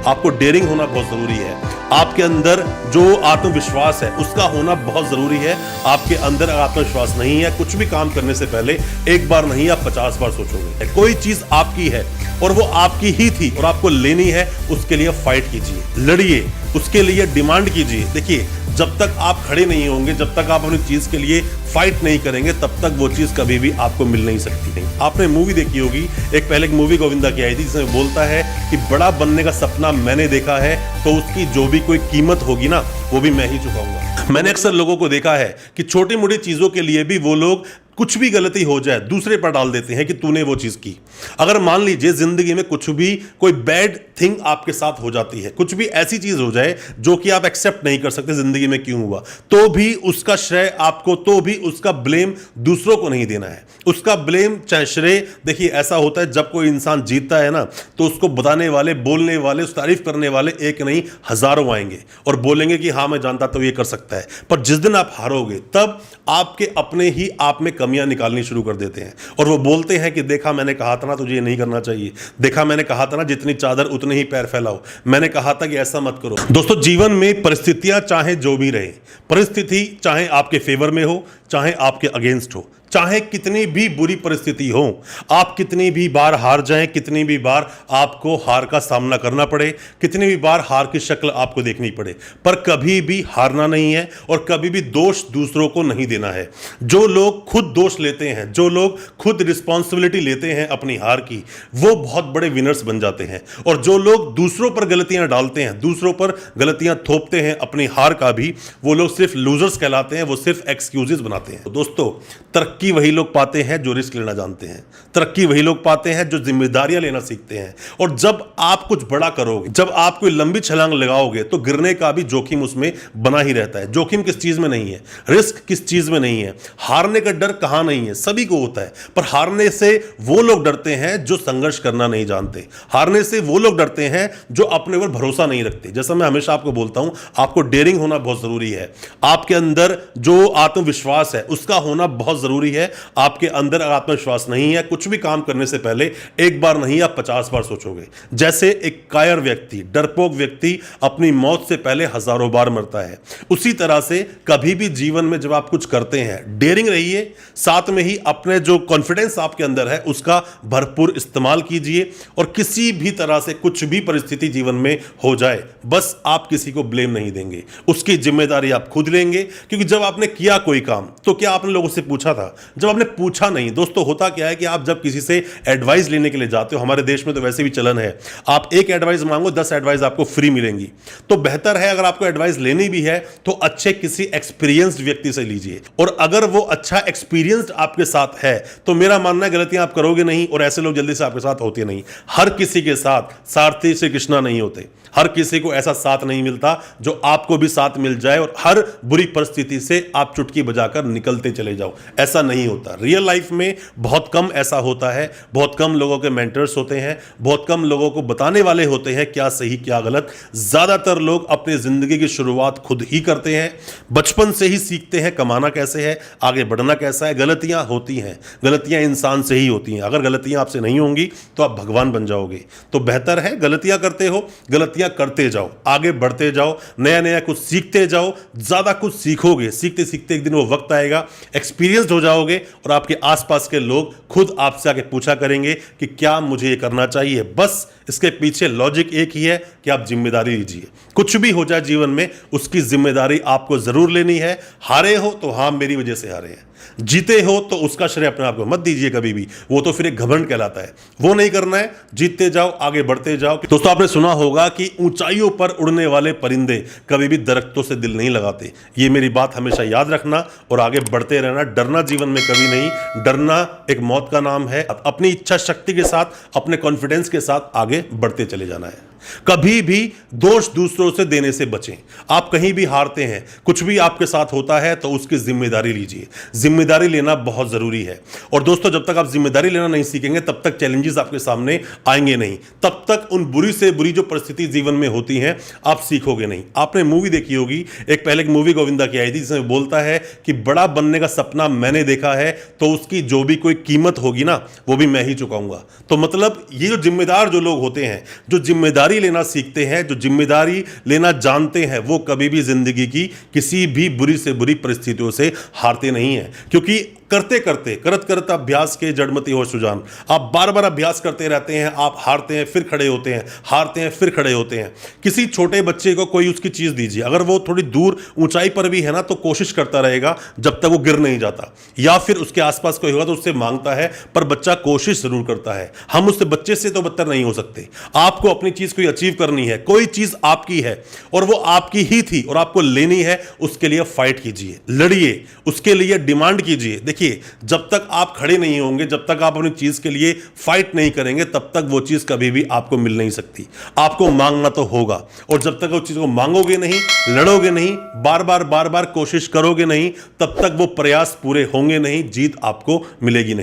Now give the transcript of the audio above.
आपको डेयरिंग होना बहुत जरूरी है। आपके अंदर जो आत्मविश्वास है उसका होना बहुत जरूरी है। आपके अंदर आत्मविश्वास नहीं है, कुछ भी काम करने से पहले एक बार नहीं आप 50 बार सोचोगे। कोई चीज आपकी है और वो आपकी ही थी और आपको लेनी है, उसके लिए फाइट कीजिए, लड़िए, उसके लिए डिमांड कीजिए। देखिए, जब तक आप खड़े नहीं होंगे, जब तक आप अपनी चीज के लिए फाइट नहीं करेंगे, तब तक वो चीज कभी भी आपको मिल नहीं सकती। नहीं, आपने मूवी देखी होगी, एक मूवी गोविंदा की आई थी जिसमें बोलता है कि बड़ा बनने का सपना मैंने देखा है, तो उसकी जो भी कोई कीमत होगी ना, वो भी मैं ही चुकाऊंगा। मैंने अक्सर लोगों को देखा है कि छोटी मोटी चीजों के लिए भी वो लोग कुछ भी गलती हो जाए दूसरे पर डाल देते हैं कि तूने वो चीज की। अगर मान लीजिए जिंदगी में कुछ भी कोई बैड थिंग आपके साथ हो जाती है, कुछ भी ऐसी चीज हो जाए जो कि आप एक्सेप्ट नहीं कर सकते जिंदगी में क्यों हुआ, तो भी उसका श्रेय आपको, तो भी उसका ब्लेम दूसरों को नहीं देना है। उसका ब्लेम चाहे श्रेय, देखिए ऐसा होता है जब कोई इंसान जीतता है ना, तो उसको बताने वाले, बोलने वाले, उस तारीफ करने वाले एक नहीं हजारों आएंगे और बोलेंगे कि हाँ मैं जानता तो ये कर सकता है। पर जिस दिन आप हारोगे, तब आपके अपने ही आप में कमियां निकालनी शुरू कर देते हैं और वो बोलते हैं कि देखा मैंने कहा था ना तुझे ये नहीं करना चाहिए, देखा मैंने कहा था ना जितनी चादर उतने ही पैर फैलाओ, मैंने कहा था कि ऐसा मत करो। दोस्तों, जीवन में परिस्थितियां चाहे जो भी रहे, परिस्थिति चाहे आपके फेवर में हो, चाहे आपके अगेंस्ट हो, चाहे कितनी भी बुरी परिस्थिति हो, आप कितनी भी बार हार जाएं, कितनी भी बार आपको हार का सामना करना पड़े, कितनी भी बार हार की शक्ल आपको देखनी पड़े, पर कभी भी हारना नहीं है और कभी भी दोष दूसरों को नहीं देना है। जो लोग खुद दोष लेते हैं, जो लोग खुद रिस्पॉन्सिबिलिटी लेते हैं अपनी हार की, वो बहुत बड़े विनर्स बन जाते हैं। और जो लोग दूसरों पर गलतियां डालते हैं, दूसरों पर गलतियां थोपते हैं अपनी हार का भी, वो लोग सिर्फ लूजर्स कहलाते हैं, वो सिर्फ एक्सक्यूजेस बनाते हैं। दोस्तों, तरक्की वही लोग पाते हैं जो रिस्क लेना जानते हैं, तरक्की वही लोग पाते हैं जो जिम्मेदारियां लेना सीखते हैं। और जब आप कुछ बड़ा करोगे, जब आप कोई लंबी छलांग लगाओगे, तो गिरने का भी जोखिम उसमें बना ही रहता है। जोखिम किस चीज में नहीं है, रिस्क किस चीज में नहीं है, हारने का डर कहां नहीं है, सभी को होता है। पर हारने से वो लोग डरते हैं जो संघर्ष करना नहीं जानते, हारने से वो लोग डरते हैं जो अपने ऊपर भरोसा नहीं रखते। जैसा मैं हमेशा आपको बोलता हूं, आपको डेयरिंग होना बहुत जरूरी है। आपके अंदर जो आत्मविश्वास है उसका होना बहुत जरूरी है। आपके अंदर आत्मविश्वास नहीं है, कुछ भी काम करने से पहले एक बार नहीं आप 50 बार सोचोगे। जैसे एक कायर व्यक्ति, डरपोक व्यक्ति अपनी मौत से पहले हजारों बार मरता है, उसी तरह से कभी भी जीवन में जब आप कुछ करते हैं, डेयरिंग रहिए, साथ में ही अपने जो कॉन्फिडेंस आपके अंदर है उसका भरपूर इस्तेमाल कीजिए। और किसी भी तरह से कुछ भी परिस्थिति जीवन में हो जाए, बस आप किसी को ब्लेम नहीं देंगे, उसकी जिम्मेदारी आप खुद लेंगे। क्योंकि जब आपने किया कोई काम, तो क्या आपने लोगों से पूछा था? जब आपने पूछा नहीं। दोस्तों, होता क्या है कि आप जब किसी से एडवाइस लेने के लिए जाते हो, हमारे देश में तो वैसे भी चलन है, आप एक एडवाइस मांगो 10 एडवाइस आपको फ्री मिलेंगी। तो बेहतर है अगर आपको एडवाइस लेनी भी है तो अच्छे किसी एक्सपीरियंस्ड व्यक्ति से लीजिए। और अगर वो अच्छा एक्सपीरियंस्ड आपके साथ है तो मेरा मानना है गलतियां आप करोगे नहीं, और ऐसे लोग जल्दी से आपके साथ होते नहीं। हर किसी के साथ सारथी श्री कृष्णा नहीं होते, हर किसी को ऐसा साथ नहीं मिलता जो आपको भी साथ मिल जाए और हर बुरी परिस्थिति से आप चुटकी बजाकर निकलते चले जाओ। ऐसा नहीं होता। रियल लाइफ में बहुत कम ऐसा होता है। बहुत कम लोगों के मेंटर्स होते हैं, बहुत कम लोगों को बताने वाले होते हैं क्या सही क्या गलत। ज्यादातर लोग अपनी जिंदगी की शुरुआत खुद ही करते हैं, बचपन से ही सीखते हैं कमाना कैसे है, आगे बढ़ना कैसा है। गलतियां होती हैं, गलतियां इंसान से ही होती हैं। अगर गलतियां आपसे नहीं होंगी तो आप भगवान बन जाओगे। तो बेहतर है गलतियां करते हो, गलतियां करते जाओ, आगे बढ़ते जाओ, नया नया कुछ सीखते जाओ। ज्यादा कुछ सीखोगे, सीखते सीखते एक दिन वो वक्त आएगा, एक्सपीरियंस्ड हो जाओगे और आपके आसपास के लोग खुद आपसे आके पूछा करेंगे कि क्या मुझे ये करना चाहिए। बस इसके पीछे लॉजिक एक ही है कि आप जिम्मेदारी लीजिए। कुछ भी हो जाए जीवन में, उसकी जिम्मेदारी आपको जरूर लेनी है। हारे हो तो हाँ मेरी वजह से हारे हैं, जीते हो तो उसका श्रेय अपने आप को मत दीजिए कभी भी, वो तो फिर एक घमंड कहलाता है। वो नहीं करना है, जीतते जाओ, आगे बढ़ते जाओ। दोस्तों, आपने सुना होगा कि ऊंचाइयों पर उड़ने वाले परिंदे कभी भी दरख्तों से दिल नहीं लगाते। ये मेरी बात हमेशा याद रखना और आगे बढ़ते रहना। डरना जीवन में कभी नहीं, डरना एक मौत का नाम है। अपनी इच्छा शक्ति के साथ, अपने कॉन्फिडेंस के साथ आगे बढ़ते चले जाना है। कभी भी दोष दूसरों से देने से बचें। आप कहीं भी हारते हैं, कुछ भी आपके साथ होता है तो उसकी जिम्मेदारी लीजिए। जिम्मेदारी लेना बहुत जरूरी है। और दोस्तों, जब तक आप जिम्मेदारी लेना नहीं सीखेंगे तब तक चैलेंजेस आपके सामने आएंगे नहीं, तब तक उन बुरी से बुरी जो परिस्थिति जीवन में होती हैं आप सीखोगे नहीं। आपने मूवी देखी होगी, एक मूवी गोविंदा की आई थी जिसमें बोलता है कि बड़ा बनने का सपना मैंने देखा है, तो उसकी जो भी कोई कीमत होगी ना, वो भी मैं ही चुकाऊंगा। तो मतलब ये जो जिम्मेदार जो लोग होते हैं, जो जिम्मेदारी जिम्मेदारी लेना सीखते हैं, जो जिम्मेदारी लेना जानते हैं, वो कभी भी जिंदगी की किसी भी बुरी से बुरी परिस्थितियों से हारते नहीं हैं। क्योंकि करते करते करत अभ्यास के जड़मति हो सुजान। आप बार बार अभ्यास करते रहते हैं, आप हारते हैं फिर खड़े होते हैं, हारते हैं फिर खड़े होते हैं। किसी छोटे बच्चे को कोई उसकी चीज दीजिए, अगर वो थोड़ी दूर ऊंचाई पर भी है ना, तो कोशिश करता रहेगा जब तक वो गिर नहीं जाता, या फिर उसके आसपास कोई होगा तो उससे मांगता है, पर बच्चा कोशिश जरूर करता है। हम उससे बच्चे से तो बदतर नहीं हो सकते। आपको अपनी चीज कोई अचीव करनी है, कोई चीज आपकी है और वो आपकी ही थी और आपको लेनी है, उसके लिए फाइट कीजिए, लड़िए, उसके लिए डिमांड कीजिए। देखिए, जब तक आप खड़े नहीं होंगे, जब तक आप अपनी चीज के लिए फाइट नहीं करेंगे, तब तक वो चीज कभी भी आपको मिल नहीं सकती। आपको मांगना तो होगा, और जब तक वो चीज को मांगोगे नहीं, लड़ोगे नहीं, बार बार कोशिश करोगे नहीं, तब तक वो प्रयास पूरे होंगे नहीं, जीत आपको मिलेगी नहीं।